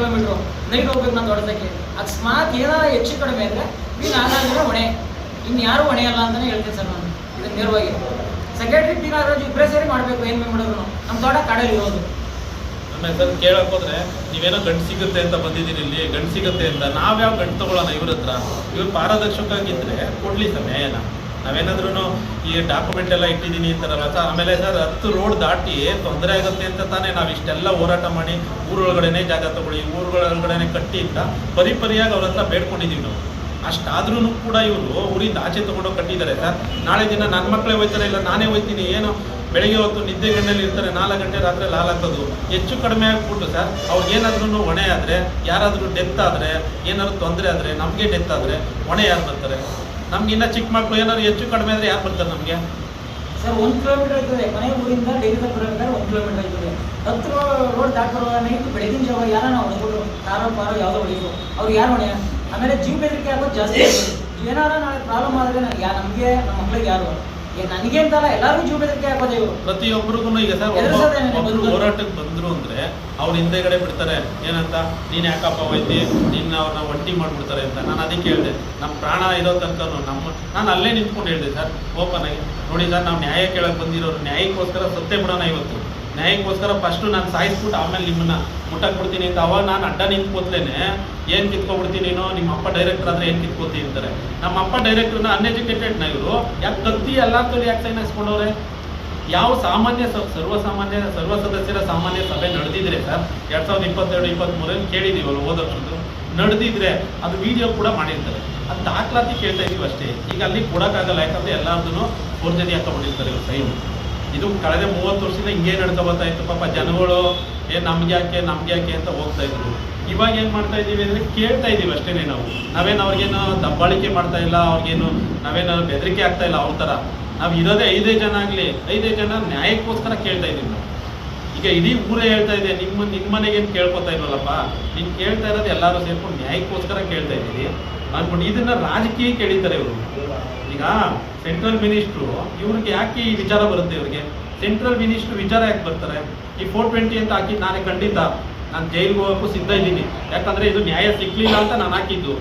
Kilometre night ಹೋಗ್ಬೇಕು ನಾನು ದೊಡ್ಡದಕ್ಕೆ. ಅಕಸ್ಮಾತ್ ಏನಾರ ಹೆಚ್ಚು ಕಡಿಮೆ ಅಂದರೆ ನಾನಾದ್ರೆ ಹೊಣೆ, ಇನ್ಯಾರು ಹೊಣೆ ಅಲ್ಲ ಅಂತಲೇ ಹೇಳ್ತೀನಿ ಸರ್ ನಾನು. ಇದನ್ನು ನೇರವಾಗಿ ಸೆಕ್ರೆಟರಿ ಟಿ ನಾಗರಾಜ್ ಇಬ್ಬರೇ ಸೇರಿ ಮಾಡಬೇಕು, ಏನು ಮಾಡಿದ್ರು ನಮ್ಮ ತೋಟ ಕಾಡಲ್ಲಿ ಇರೋದು. ಆಮೇಲೆ ಸರ್ ಕೇಳಕ್ ಹೋದ್ರೆ ನೀವೇನೋ ಗಂಟು ಸಿಗುತ್ತೆ ಅಂತ ಬಂದಿದ್ದೀರಿ, ಇಲ್ಲಿ ಗಂಟು ಸಿಗುತ್ತೆ ಅಂತ ನಾವ್ಯಾವ ಗಂಟು ತಗೊಳ್ಳೋಣ ಇವ್ರ ಹತ್ರ? ಇವ್ರು ಪಾರದರ್ಶಕವಾಗಿದ್ದರೆ ಕೊಡ್ಲಿ ಸರ್ ನ್ಯಾಯನ. ನಾವೇನಾದ್ರೂ ಈ ಡಾಕ್ಯುಮೆಂಟ್ ಎಲ್ಲ ಇಟ್ಟಿದ್ದೀನಿ ಅಂತಾರಲ್ಲ ಸರ್. ಆಮೇಲೆ ಸರ್ 10 ರೋಡ್ ದಾಟಿ ತೊಂದರೆ ಆಗುತ್ತೆ ಅಂತ ತಾನೇ ನಾವು ಇಷ್ಟೆಲ್ಲ ಹೋರಾಟ ಮಾಡಿ ಊರೊಳಗಡೆನೇ ಜಾಗ ತಗೊಳ್ಳಿ, ಊರುಗಳೊಳಗಡೆನೆ ಕಟ್ಟಿ ಅಂತ ಪರಿಯಾಗಿ ಅವ್ರ ಹತ್ರ ಬೇಡ್ಕೊಂಡಿದ್ದೀವಿ ನಾವು. ಅಷ್ಟಾದ್ರೂ ಕೂಡ ಇವರು ಊರಿಂದ ಆಚೆ ತೊಗೊಂಡೋಗಿ ಕಟ್ಟಿದ್ದಾರೆ ಸರ್. ನಾಳೆ ದಿನ ನನ್ನ ಮಕ್ಕಳೇ ಹೋಯ್ತಾರೆ, ಇಲ್ಲ ನಾನೇ ಹೋಯ್ತೀನಿ, ಏನು ಬೆಳಗ್ಗೆ ಹೊತ್ತು ನಿದ್ದೆ ಗಣ್ಣಲ್ಲಿ ಇರ್ತಾರೆ, 4 ಗಂಟೆ ರಾತ್ರಿ ಹಾಕೋದು ಹೆಚ್ಚು ಕಡಿಮೆ ಆಗಿಬಿಟ್ಟು ಸರ್ ಅವ್ರಿಗೇನಾದ್ರೂ ಹೊಣೆ ಆದರೆ, ಯಾರಾದರೂ ಡೆತ್ ಆದರೆ, ಏನಾದ್ರು ತೊಂದರೆ ಆದರೆ, ನಮಗೆ ಡೆತ್ ಆದರೆ ಹೊಣೆ ಯಾರು ಬರ್ತಾರೆ? ನಮ್ಗಿನ್ನ ಚಿಕ್ಕ ಮಕ್ಕಳು ಏನಾದ್ರು ಹೆಚ್ಚು ಕಡಿಮೆ ಆದರೆ ಯಾರು ಬರ್ತಾರೆ ನಮಗೆ? ಸರ್ 1 ಕಿಲೋಮೀಟರ್ ಇರ್ತದೆ ಮನೆ ಊರಿಂದ ಡೈರಿ ಬರಬೇಕಾದ್ರೆ 1 ಕಿಲೋಮೀಟರ್ ಇರ್ತದೆ. 10 ರೋಡ್ ದಾಟ್ಬರುವ ನೈಟ್ ಬೆಳಗಿನ ಜಾವ ಯಾರು ಹೊಡೆದ್ರು, ಕಾರೋ ಪಾರೋ ಯಾವುದೋ ಹೊಡಿದ್ರು, ಅವ್ರು ಯಾರು ಹೊಣೆ? ಆಮೇಲೆ ಜೀವ ಬೆದರಿಕೆ ಆಗೋದು ಜಾಸ್ತಿ. ಏನಾರ ನಾಳೆ ಪ್ರಾಬ್ಲಮ್ ಆದರೆ ನಮಗೆ ನಮಗೆ ನಮ್ಮ ಮಕ್ಳಿಗೆ ಯಾರು? ನನಗೆ ಅಂತಲ್ಲ ಎಲ್ಲರಿಗೂ ಜೀವ ಬೆದರಿಕೆ ಹಾಕೋದೇ ಇವರು. ಪ್ರತಿಯೊಬ್ಬರಿಗೂ ಈಗ ಸರ್ ಹೋರಾಟಕ್ಕೆ ಬಂದ್ರು ಅಂದ್ರೆ ಅವ್ರ ಹಿಂದೆಗಡೆ ಬಿಡ್ತಾರೆ, ಏನಂತ ನೀನ್ ಯಾಕಪ್ಪ ಹೋಯ್ತಿ, ನಿನ್ನ ಅವ್ರನ್ನ ಒಂಟಿ ಮಾಡ್ಬಿಡ್ತಾರೆ ಅಂತ. ನಾನು ಅದಕ್ಕೆ ಹೇಳಿದೆ, ನಮ್ಮ ಪ್ರಾಣ ಇರೋ ತನಕ ನಾನು ಅಲ್ಲೇ ನಿಂತ್ಕೊಂಡು ಹೇಳಿದೆ ಸರ್ ಓಪನ್ ಆಗಿ, ನೋಡಿ ಸರ್ ನಾವು ನ್ಯಾಯ ಕೇಳಕ್ಕೆ ಬಂದಿರೋರು, ನ್ಯಾಯಕ್ಕೋಸ್ಕರ ಸತ್ತೇ ಬಿಡೋಣ ಇವತ್ತು. ನ್ಯಾಯಕ್ಕೋಸ್ಕರ ಫಸ್ಟು ನಾನು ಸಾಯಿಸ್ಬಿಟ್ಟು ಆಮೇಲೆ ನಿಮ್ಮನ್ನ ಮುಟ್ಟಕ್ಕೆ ಬಿಡ್ತೀನಿ ಅಂತ. ಅವಾಗ ನಾನು ಅಡ್ಡ ನಿಂತ್ಕೋತ್ಲೇನೆ ಏನು ಕಿತ್ಕೊಬಿಡ್ತೀನಿ ನೀನು, ನಿಮ್ಮ ಅಪ್ಪ ಡೈರೆಕ್ಟರ್ ಆದರೆ ಏನು ಕಿತ್ಕೋತೀನಿ ಅಂತಾರೆ. ನಮ್ಮ ಅಪ್ಪ ಡೈರೆಕ್ಟರ್ನ ಅನ್ಎಜುಕೇಟೆಡ್ನ ಇವರು ಯಾಕೆ ಕತ್ತಿ ಎಲ್ಲಾರ್ತಲ್ಲಿ ಯಾಕೆ ಸೈನ್ ಹಾಕ್ಸ್ಕೊಂಡವ್ರೆ? ಯಾವ ಸರ್ವ ಸದಸ್ಯರ ಸಾಮಾನ್ಯ ಸಭೆ ನಡೆದಿದ್ರೆ ಸರ್ 2022-23 ಕೇಳಿದೀವಲ್ಲ ಹೋದ ವರ್ಷದ್ದು ನಡೆದಿದ್ರೆ ಅದು ವಿಡಿಯೋ ಕೂಡ ಮಾಡಿರ್ತಾರೆ. ಅದು ದಾಖಲಾತಿ ಕೇಳ್ತಾ ಇದೀವಿ ಅಷ್ಟೇ. ಈಗ ಅಲ್ಲಿ ಕೊಡೋಕ್ಕಾಗಲ್ಲ, ಯಾಕಂದರೆ ಎಲ್ಲಾರ್ದು ಫೋರ್ಜರಿ ಹಾಕೊಂಡ್ಬಿಟ್ಟಿರ್ತಾರೆ ಇವ್ರು ಸೈನ್. ಇದು ಕಳೆದ 30 ವರ್ಷದಿಂದ ಹಿಂಗೆ ನಡ್ಕೊಬರ್ತಾ ಇತ್ತು. ಪಾಪ ಜನಗಳು ನಮ್ಗೆ ಯಾಕೆ ಅಂತ ಹೋಗ್ತಾ ಇದ್ರು. ಇವಾಗ ಏನು ಮಾಡ್ತಾ ಇದ್ದೀವಿ ಅಂದರೆ ಕೇಳ್ತಾ ಇದ್ದೀವಿ ಅಷ್ಟೇ. ನಾವೇನು ಅವ್ರಿಗೇನು ದಬ್ಬಾಳಿಕೆ ಮಾಡ್ತಾ ಇಲ್ಲ, ಅವ್ರಿಗೇನು ನಾವೇನು ಬೆದರಿಕೆ ಆಗ್ತಾ ಇಲ್ಲ. ಅವ್ರ ಥರ ನಾವು ಇರೋದೇ 5 ಜನ ಆಗಲಿ, 5 ಜನ ನ್ಯಾಯಕ್ಕೋಸ್ಕರ ಕೇಳ್ತಾ ಇದ್ದೀವಿ ನಾವು. ಈಗ ಇಡೀ ಊರೇ ಹೇಳ್ತಾ ಇದೆ, ನಿಮ್ಮ ಮನೆಗೇನು ಕೇಳ್ಕೊತಾ ಇಲ್ವಲ್ಲಪ್ಪ, ನೀನು ಕೇಳ್ತಾ ಇರೋದು ಎಲ್ಲರೂ ಸೇರ್ಕೊಂಡು ನ್ಯಾಯಕ್ಕೋಸ್ಕರ ಕೇಳ್ತಾ ಇದ್ದೀವಿ ಅಂದ್ಕೊಂಡು ಇದನ್ನು ರಾಜಕೀಯ ಕೇಳಿದ್ದಾರೆ ಇವರು. ಈಗ ಸೆಂಟ್ರಲ್ ಮಿನಿಸ್ಟ್ರು ಇವ್ರಿಗೆ ಯಾಕೆ ಈ ವಿಚಾರ ಬರುತ್ತೆ? ಇವ್ರಿಗೆ ಸೆಂಟ್ರಲ್ ಮಿನಿಸ್ಟ್ರು ವಿಚಾರ ಯಾಕೆ ಬರ್ತಾರೆ? ಈ 420 ಅಂತ ಹಾಕಿದ್ದು ನಾನೇ ಖಂಡಿತ ನಾನು ಜೈಲಿಗೆ ಹೋಗೋಕ್ಕೂ ಸಿದ್ಧ ಇದ್ದೀನಿ. ಯಾಕಂದರೆ ಇದು ನ್ಯಾಯ ಸಿಕ್ಕಲಿಲ್ಲ ಅಂತ ನಾನು ಹಾಕಿದ್ದು.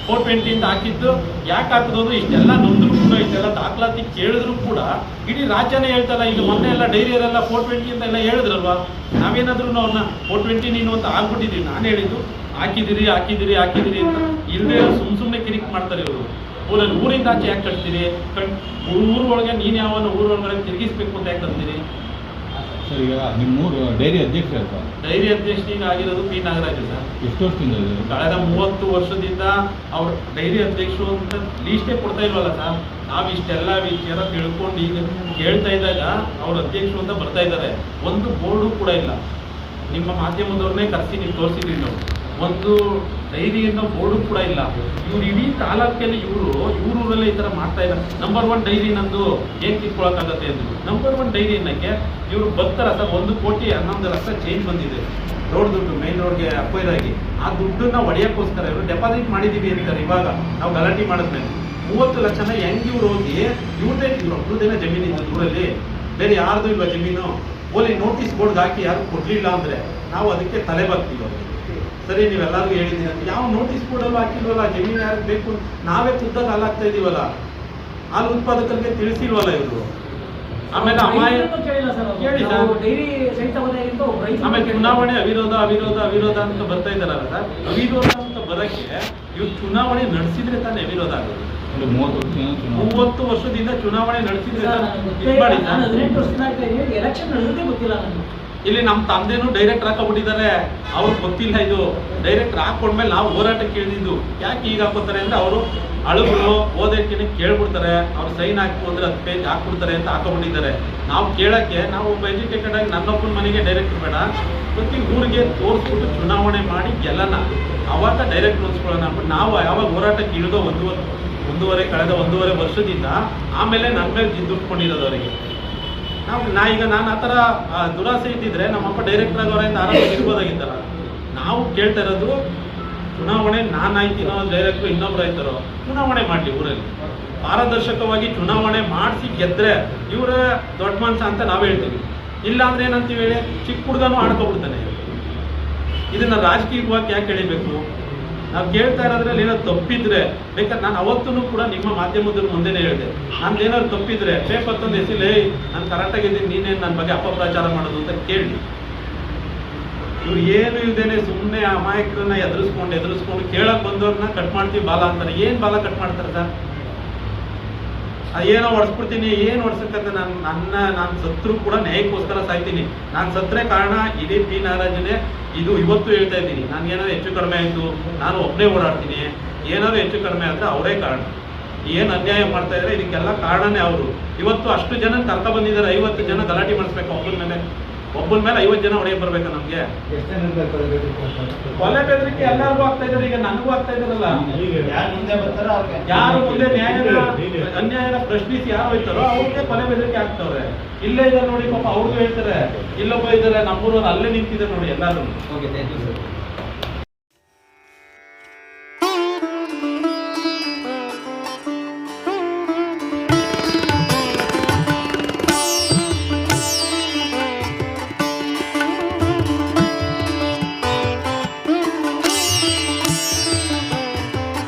420 ಅಂತ ಹಾಕಿದ್ದು ಯಾಕೆ ಹಾಕಿದ್ರು, ಇಷ್ಟೆಲ್ಲ ನೊಂದ್ರು ಕೂಡ, ಇಷ್ಟೆಲ್ಲ ದಾಖಲಾತಿ ಕೇಳಿದ್ರು ಕೂಡ ಇಡೀ ರಾಜ್ಯನೇ ಹೇಳ್ತಲ್ಲ. ಈಗ ಮೊನ್ನೆ ಎಲ್ಲ ಡೈರಿಯರೆಲ್ಲ 420 ಅಂತ ಎಲ್ಲ ಹೇಳಿದ್ರಲ್ವಾ. ನಾವೇನಾದ್ರೂ ಅವ್ರನ್ನ 420 ನೀನು ಅಂತ ಆಗ್ಬಿಟ್ಟಿದ್ದೀವಿ. ನಾನು ಹೇಳಿದ್ದು ಹಾಕಿದಿರಿ ಅಂತ ಇಲ್ಲದೆ ಸುಮ್ಮನೆ ಕಿರಿಕ್ ಮಾಡ್ತಾರೆ ಇವರು. ಊರಿಂದ ಆಚೆ ಯಾಕೆ ಕಟ್ತೀರಿ? ಊರೊಳಗೆ ನೀನು ಯಾವನ್ನ ಊರೊಳಗಡೆ ತಿರುಗಿಸ್ಬೇಕು ಅಂತ ಯಾಕೆ ಕಟ್ತೀರಿ? ಸರ್ ಈಗ ನಿಮ್ಮೂರು ಡೈರಿ ಅಧ್ಯಕ್ಷ ಸರ್? ಡೈರಿ ಅಧ್ಯಕ್ಷನಿಗೆ ಆಗಿರೋದು ಪಿ ನಾಗರಾಜ್ ಸರ್. ಎಷ್ಟು ವರ್ಷದಿಂದ? ಕಳೆದ 30 ವರ್ಷದಿಂದ ಅವ್ರು ಡೈರಿ ಅಧ್ಯಕ್ಷರು ಅಂತ ಲೀಸ್ಟೇ ಕೊಡ್ತಾ ಇಲ್ವಲ್ಲ ಸರ್. ನಾವು ಇಷ್ಟೆಲ್ಲ ವಿಚಾರ ತಿಳ್ಕೊಂಡು ಈಗ ಕೇಳ್ತಾ ಇದ್ದಾಗ ಅವ್ರ ಅಧ್ಯಕ್ಷರು ಅಂತ ಬರ್ತಾ ಇದ್ದಾರೆ. ಒಂದು ಬೋರ್ಡು ಕೂಡ ಇಲ್ಲ. ನಿಮ್ಮ ಮಾಧ್ಯಮದವ್ರನ್ನೇ ಕರೆಸಿ ನೀವು ತೋರಿಸಿದ್ರಿ ನಾವು. ಒಂದು ಡೈರಿಯನ್ನು ಬೋರ್ಡು ಕೂಡ ಇಲ್ಲ. ಇವ್ರು ಇಡೀ ತಾಲೂಕಲ್ಲಿ ಊರೂರಲ್ಲೇ ಈ ಥರ ಮಾಡ್ತಾ ಇದ್ದಾರೆ. ನಂಬರ್ 1 ಡೈರಿ ನಂದು ಏನು ಕಿತ್ಕೊಳಕ್ಕಾಗತ್ತೆ ಅಂದರು. ನಂಬರ್ 1 ಡೈರಿ ಅನ್ನೋಕ್ಕೆ ಇವರು ಬರ್ತಾರ ಸರ್. 1,11,00,000 ಚೇಂಜ್ ಬಂದಿದೆ ರೋಡ್ ದುಡ್ಡು, ಮೇನ್ ರೋಡ್ಗೆ ಅಕ್ವೈರಾಗಿ. ಆ ದುಡ್ಡನ್ನ ಹೊಡೆಯೋಕ್ಕೋಸ್ಕರ ಇವರು ಡೆಪಾಸಿಟ್ ಮಾಡಿದ್ದೀವಿ ಅಂತಾರೆ. ಇವಾಗ ನಾವು ಗಲಾಟೆ ಮಾಡಿದ್ಮೇಲೆ 30 ಲಕ್ಷನ ಹೆಂಗೆ ಇವ್ರು ಹೋಗಿ ಒಬ್ಬರದೇನೋ ಜಮೀನಿದ್ದು ಊರಲ್ಲಿ, ಬೇರೆ ಯಾರ್ದು ಇಲ್ವಾ ಜಮೀನು? ಓಲಿ ನೋಟಿಸ್ ಬೋರ್ಡ್ಗೆ ಹಾಕಿ ಯಾರು ಕೊಡಲಿಲ್ಲ ಅಂದರೆ ನಾವು ಅದಕ್ಕೆ ತಲೆ ಬರ್ತೀವಿ. ಸರಿ ನೀವೆಲ್ಲರಿಗೂ ಹೇಳಿದ್ದೀನಿ ಅಂತ ಯಾವ ನೋಟಿಸ್ ಬೋರ್ಡಲ್ಲೂ ಹಾಕಿಲ್ವಲ್ಲ. ಜಮೀನು ಯಾರಿಗೆ ಬೇಕು ನಾವೇ ಖುದ್ದಾಗಿ ಹಾಲಾಗ್ತಾ ಇದೀವಲ್ಲ. ಹಾಲು ಉತ್ಪಾದಕರಿಗೆ ತಿಳಿಸಿಲ್ವಲ್ಲ ಇವರು. ಆಮೇಲೆ ಕೇಳಿ ಸರ್, ಆಮೇಲೆ ಚುನಾವಣೆ ಅವಿರೋಧ ಅಂತ ಬರ್ತಾ ಇದ್ದಾರಲ್ಲ ಸರ್. ಅವಿರೋಧ ಅಂತ ಬರೋಕ್ಕೆ ಇವ್ರು ಚುನಾವಣೆ ನಡೆಸಿದ್ರೆ ತಾನೇ ಅವಿರೋಧ ಆಗೋದು. 30 ವರ್ಷದಿಂದ ಚುನಾವಣೆ ನಡೆಸಿದ್ರೆ ಇಲ್ಲಿ ನಮ್ಮ ತಂದೆನೂ ಡೈರೆಕ್ಟರ್ ಹಾಕೋಬಿಟ್ಟಿದ್ದಾರೆ. ಅವ್ರಿಗೆ ಗೊತ್ತಿಲ್ಲ ಇದು. ಡೈರೆಕ್ಟರ್ ಹಾಕೊಂಡ್ಮೇಲೆ ನಾವು ಹೋರಾಟಕ್ಕೆ ಕೇಳಿದ್ದು. ಯಾಕೆ ಈಗ ಹಾಕೋತಾರೆ ಅಂದರೆ ಅವರು ಅಳುಗಳು ಓದೋಕ್ಕೆ ಕೇಳ್ಬಿಡ್ತಾರೆ, ಅವ್ರು ಸೈನ್ ಹಾಕಿ ಅಂದ್ರೆ 10 ಪೇಜ್ ಹಾಕ್ಬಿಡ್ತಾರೆ ಅಂತ ಹಾಕೋಬಿಟ್ಟಿದ್ದಾರೆ. ನಾವು ಕೇಳೋಕ್ಕೆ ನಾವು ಒಬ್ಬ ಎಜುಕೇಟೆಡ್ ಆಗಿ ನನ್ನೊಬ್ಬನ ಮನೆಗೆ ಡೈರೆಕ್ಟರ್ ಬೇಡ, ಪ್ರತಿ ಊರಿಗೆ ತೋರಿಸ್ಬಿಟ್ಟು ಚುನಾವಣೆ ಮಾಡಿ ಗೆಲ್ಲನ, ಅವಾಗ ಡೈರೆಕ್ಟ್ ಉಳಿಸ್ಕೊಳ್ಳೋಣ ಅಂದ್ಬಿಟ್ಟು ನಾವು ಯಾವಾಗ ಹೋರಾಟಕ್ಕೆ ಇಳಿದೋ ಕಳೆದ ಒಂದೂವರೆ ವರ್ಷದಿಂದ ಆಮೇಲೆ ನನ್ನ ಮೇಲೆ ಜಿದ್ದುಟ್ಕೊಂಡಿರೋದು ಅವರಿಗೆ. ನಾನು ಆ ಥರ ದುರಾಸೆ ಇದ್ದಿದ್ರೆ ನಮ್ಮಪ್ಪ ಡೈರೆಕ್ಟರ್ ಆಗೋರಿಂದ ಆರಾಮಾಗಿ ಇರ್ಬೋದಾಗಿತ್ತಲ್ಲ. ನಾವು ಕೇಳ್ತಾ ಇರೋದು ಚುನಾವಣೆ ನಾನು ಆಯ್ತೀನೋ ಡೈರೆಕ್ಟ್ರು ಇನ್ನೊಬ್ರು ಆಯ್ತಾರೋ, ಚುನಾವಣೆ ಮಾಡಲಿ ಊರಲ್ಲಿ ಪಾರದರ್ಶಕವಾಗಿ ಚುನಾವಣೆ ಮಾಡಿಸಿ ಗೆದ್ದರೆ ಇವರ ದೊಡ್ಡ ಮನುಷ್ಯ ಅಂತ ನಾವು ಹೇಳ್ತೀವಿ. ಇಲ್ಲ ಅಂದ್ರೆ ಏನಂತೀವಿ ಹೇಳಿ, ಚಿಕ್ಕ ಹುಡುಗನೂ ಆಡ್ಕೊಬಿಡ್ತಾನೆ. ಇದನ್ನ ರಾಜಕೀಯವಾಗಿ ಯಾಕೆ ಎಳಿಬೇಕು? ನಾವು ಕೇಳ್ತಾ ಇರೋದ್ರಲ್ಲಿ ಏನೋ ತಪ್ಪಿದ್ರೆ ಬೇಕಾದ್ರೆ ನಾನು ಅವತ್ತೂ ಕೂಡ ನಿಮ್ಮ ಮಾಧ್ಯಮದ ಮುಂದೆನೇ ಹೇಳಿದೆ, ನಂದು ಏನಾದ್ರು ತಪ್ಪಿದ್ರೆ ಬೇಕತ್ತೊಂದು ಎಸಿಲೇ ನಾನು ಕರೆಕ್ಟಾಗಿದ್ದೀನಿ, ನೀನೇನು ನನ್ನ ಬಗ್ಗೆ ಅಪಪ್ರಚಾರ ಮಾಡೋದು ಅಂತ ಕೇಳಿ. ಇವ್ರು ಏನು ಇಲ್ದೇನೆ ಸುಮ್ಮನೆ ಅಮಾಯಕರನ್ನ ಎದುರಿಸ್ಕೊಂಡು ಕೇಳಕ್ ಬಂದವ್ರನ್ನ ಕಟ್ ಮಾಡ್ತೀವಿ ಬಾಲ ಅಂತಾರೆ. ಏನ್ ಬಾಲ ಕಟ್ ಮಾಡ್ತಾರೆ ಸರ್? ಏನೋ ಹೊಡ್ಸ್ಬಿಡ್ತೀನಿ, ಏನು ಹೊಡ್ಸಕ್ಕಂತ ನಾನು ಸತ್ರು ಕೂಡ ನ್ಯಾಯಕ್ಕೋಸ್ಕರ ಸಾಯ್ತೀನಿ. ನಾನು ಸತ್ರೆ ಕಾರಣ ಇಡೀ ಪಿ ನಾರಾಜನೇ. ಇದು ಇವತ್ತು ಹೇಳ್ತಾ ಇದ್ದೀನಿ, ಏನಾದ್ರು ಹೆಚ್ಚು ಕಡಿಮೆ ಆಯಿತು, ನಾನು ಒಬ್ಬನೇ ಓಡಾಡ್ತೀನಿ, ಏನಾದ್ರು ಹೆಚ್ಚು ಕಡಿಮೆ ಆದರೆ ಅವರೇ ಕಾರಣ. ಏನು ಅನ್ಯಾಯ ಮಾಡ್ತಾ ಇದ್ದಾರೆ ಇದಕ್ಕೆಲ್ಲ ಕಾರಣನೇ ಅವರು. ಇವತ್ತು ಅಷ್ಟು ಜನ ಕರ್ಕ ಬಂದಿದ್ದಾರೆ, 50 ಜನ ಗಲಾಟೆ ಮಾಡಿಸ್ಬೇಕು ಒಬ್ಬನ ಮೇಲೆ 50 ಜನ ಹೊಡೆಯ ಬರ್ಬೇಕಾ ನಮ್ಗೆ? ಕೊಲೆ ಬೆದರಿಕೆ ಎಲ್ಲರಿಗೂ ಆಗ್ತಾ ಇದ್ದಾರೆ, ಈಗ ನನಗೂ ಆಗ್ತಾ ಇದ್ದಾರಲ್ಲ. ಯಾರು ಮುಂದೆ ಅನ್ಯಾಯನ ಪ್ರಶ್ನಿಸಿ ಯಾರು ಹೋಯ್ತಾರೋ ಅವ್ರಿಗೆ ಕೊಲೆ ಬೆದರಿಕೆ ಆಗ್ತವ್ರೆ. ಇಲ್ಲೇ ಇದ್ದಾರೆ ನೋಡಿ ಪಾಪ, ಅವ್ರಿಗೂ ಹೇಳ್ತಾರೆ. ಇಲ್ಲೊಬ್ಬ ಇದ್ದಾರೆ ನಮ್ಮೂರವ್ರು ಅಲ್ಲೇ ನಿಂತಿದ್ದಾರೆ ನೋಡಿ ಎಲ್ಲಾರು.